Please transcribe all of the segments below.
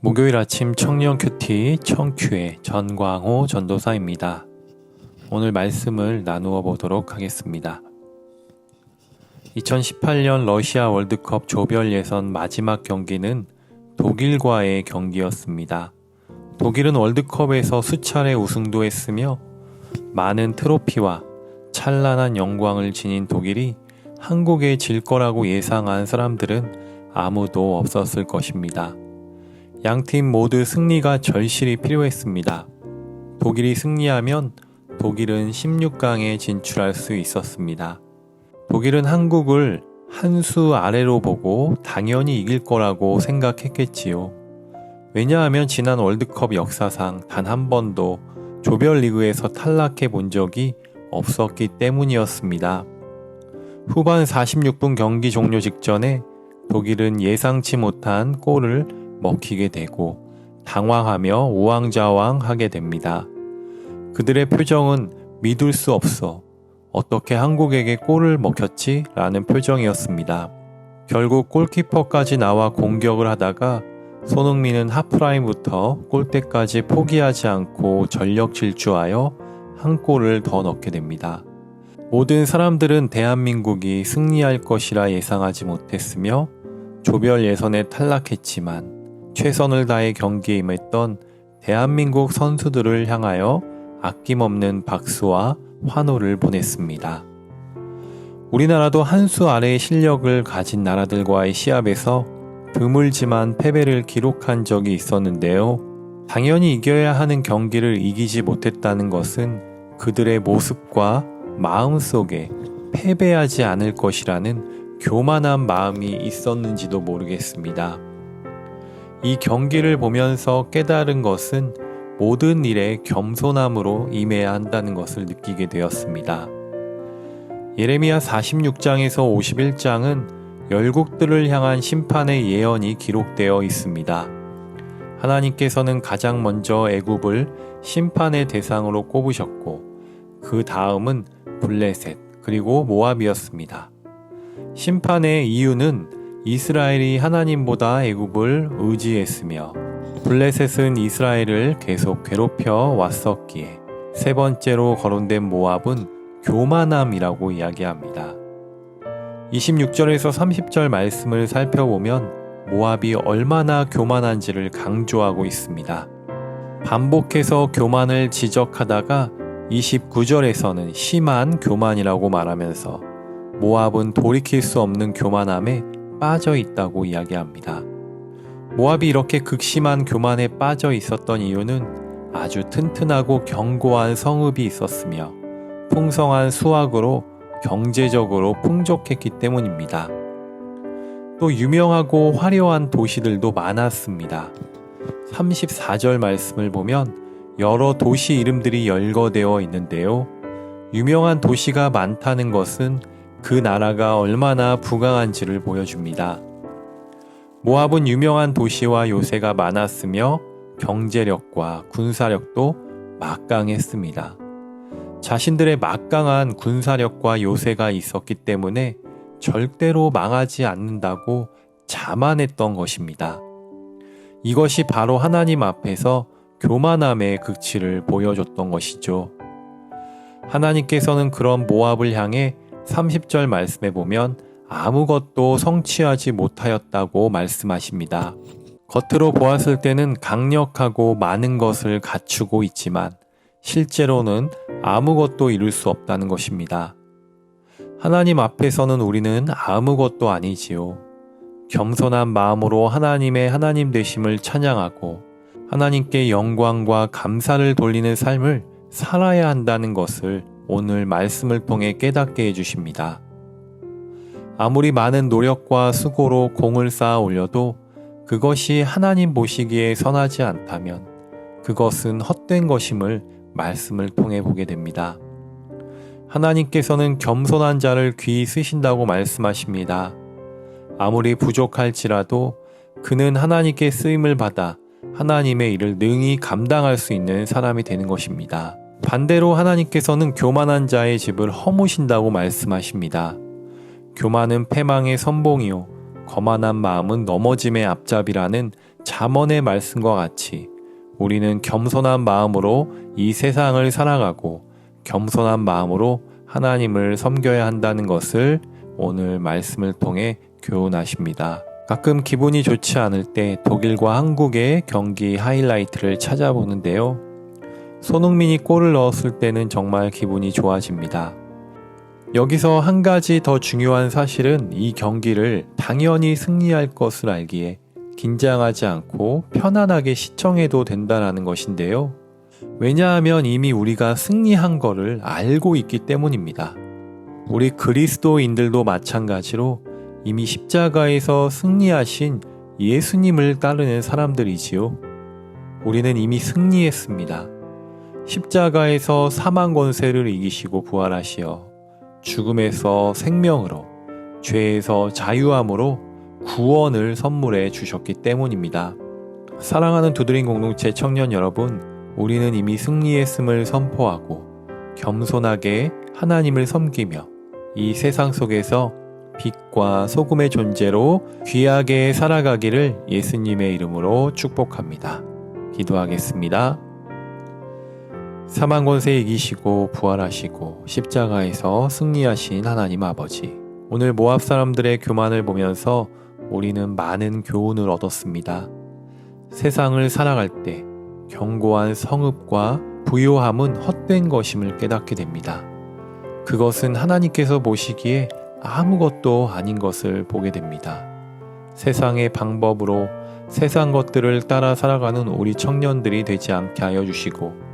목요일 아침 청년 큐티 청큐의 전광호 전도사입니다. 오늘 말씀을 나누어 보도록 하겠습니다. 2018년 러시아 월드컵 조별 예선 마지막 경기는 독일과의 경기였습니다. 독일은 월드컵에서 수차례 우승도 했으며 많은 트로피와 찬란한 영광을 지닌 독일이 한국에 질 거라고 예상한 사람들은 아무도 없었을 것입니다. 양팀 모두 승리가 절실히 필요했습니다. 독일이 승리하면 독일은 16강에 진출할 수 있었습니다. 독일은 한국을 한 수 아래로 보고 당연히 이길 거라고 생각했겠지요. 왜냐하면 지난 월드컵 역사상 단 한 번도 조별리그에서 탈락해 본 적이 없었기 때문이었습니다. 후반 46분 경기 종료 직전에 독일은 예상치 못한 골을 먹히게 되고 당황하며 우왕좌왕하게 됩니다. 그들의 표정은 믿을 수 없어. 어떻게 한국에게 골을 먹혔지? 라는 표정이었습니다. 결국 골키퍼까지 나와 공격을 하다가 손흥민은 하프라인부터 골대까지 포기하지 않고 전력 질주하여 한 골을 더 넣게 됩니다. 모든 사람들은 대한민국이 승리할 것이라 예상하지 못했으며 조별 예선에 탈락했지만 최선을 다해 경기에 임했던 대한민국 선수들을 향하여 아낌없는 박수와 환호를 보냈습니다. 우리나라도 한 수 아래의 실력을 가진 나라들과의 시합에서 드물지만 패배를 기록한 적이 있었는데요. 당연히 이겨야 하는 경기를 이기지 못했다는 것은 그들의 모습과 마음속에 패배하지 않을 것이라는 교만한 마음이 있었는지도 모르겠습니다. 이 경기를 보면서 깨달은 것은 모든 일에 겸손함으로 임해야 한다는 것을 느끼게 되었습니다. 예레미야 46장에서 51장은 열국들을 향한 심판의 예언이 기록되어 있습니다. 하나님께서는 가장 먼저 애굽을 심판의 대상으로 꼽으셨고 그 다음은 블레셋 그리고 모압이었습니다. 심판의 이유는 이스라엘이 하나님보다 애굽을 의지했으며 블레셋은 이스라엘을 계속 괴롭혀 왔었기에 세 번째로 거론된 모압은 교만함이라고 이야기합니다. 26절에서 30절 말씀을 살펴보면 모압이 얼마나 교만한지를 강조하고 있습니다. 반복해서 교만을 지적하다가 29절에서는 심한 교만이라고 말하면서 모압은 돌이킬 수 없는 교만함에 빠져 있다고 이야기합니다. 모압이 이렇게 극심한 교만에 빠져 있었던 이유는 아주 튼튼하고 견고한 성읍이 있었으며 풍성한 수확으로 경제적으로 풍족했기 때문입니다. 또 유명하고 화려한 도시들도 많았습니다. 34절 말씀을 보면 여러 도시 이름들이 열거되어 있는데요. 유명한 도시가 많다는 것은 그 나라가 얼마나 부강한지를 보여줍니다. 모압은 유명한 도시와 요새가 많았으며 경제력과 군사력도 막강했습니다. 자신들의 막강한 군사력과 요새가 있었기 때문에 절대로 망하지 않는다고 자만했던 것입니다. 이것이 바로 하나님 앞에서 교만함의 극치를 보여줬던 것이죠. 하나님께서는 그런 모압을 향해 30절 말씀에 보면 아무것도 성취하지 못하였다고 말씀하십니다. 겉으로 보았을 때는 강력하고 많은 것을 갖추고 있지만 실제로는 아무것도 이룰 수 없다는 것입니다. 하나님 앞에서는 우리는 아무것도 아니지요. 겸손한 마음으로 하나님의 하나님 되심을 찬양하고 하나님께 영광과 감사를 돌리는 삶을 살아야 한다는 것을 오늘 말씀을 통해 깨닫게 해주십니다. 아무리 많은 노력과 수고로 공을 쌓아 올려도 그것이 하나님 보시기에 선하지 않다면 그것은 헛된 것임을 말씀을 통해 보게 됩니다. 하나님께서는 겸손한 자를 귀히 쓰신다고 말씀하십니다. 아무리 부족할지라도 그는 하나님께 쓰임을 받아 하나님의 일을 능히 감당할 수 있는 사람이 되는 것입니다. 반대로 하나님께서는 교만한 자의 집을 허무신다고 말씀하십니다. 교만은 패망의 선봉이요 거만한 마음은 넘어짐의 앞잡이라는 잠언의 말씀과 같이 우리는 겸손한 마음으로 이 세상을 살아가고 겸손한 마음으로 하나님을 섬겨야 한다는 것을 오늘 말씀을 통해 교훈하십니다. 가끔 기분이 좋지 않을 때 독일과 한국의 경기 하이라이트를 찾아보는데요. 손흥민이 골을 넣었을 때는 정말 기분이 좋아집니다. 여기서 한 가지 더 중요한 사실은 이 경기를 당연히 승리할 것을 알기에 긴장하지 않고 편안하게 시청해도 된다는 것인데요. 왜냐하면 이미 우리가 승리한 거를 알고 있기 때문입니다. 우리 그리스도인들도 마찬가지로 이미 십자가에서 승리하신 예수님을 따르는 사람들이지요. 우리는 이미 승리했습니다. 십자가에서 사망 권세를 이기시고 부활하시어 죽음에서 생명으로, 죄에서 자유함으로 구원을 선물해 주셨기 때문입니다. 사랑하는 두드림 공동체 청년 여러분, 우리는 이미 승리했음을 선포하고 겸손하게 하나님을 섬기며 이 세상 속에서 빛과 소금의 존재로 귀하게 살아가기를 예수님의 이름으로 축복합니다. 기도하겠습니다. 사망 권세 이기시고 부활하시고 십자가에서 승리하신 하나님 아버지, 오늘 모압 사람들의 교만을 보면서 우리는 많은 교훈을 얻었습니다. 세상을 살아갈 때 견고한 성읍과 부요함은 헛된 것임을 깨닫게 됩니다. 그것은 하나님께서 보시기에 아무것도 아닌 것을 보게 됩니다. 세상의 방법으로 세상 것들을 따라 살아가는 우리 청년들이 되지 않게 하여 주시고,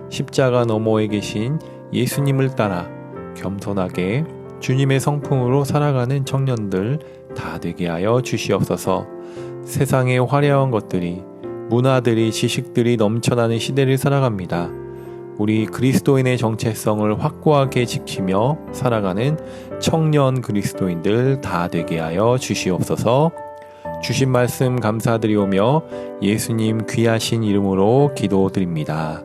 십자가 너머에 계신 예수님을 따라 겸손하게 주님의 성품으로 살아가는 청년들 다 되게 하여 주시옵소서. 세상의 화려한 것들이, 문화들이, 지식들이 넘쳐나는 시대를 살아갑니다. 우리 그리스도인의 정체성을 확고하게 지키며 살아가는 청년 그리스도인들 다 되게 하여 주시옵소서. 주신 말씀 감사드리오며 예수님 귀하신 이름으로 기도드립니다.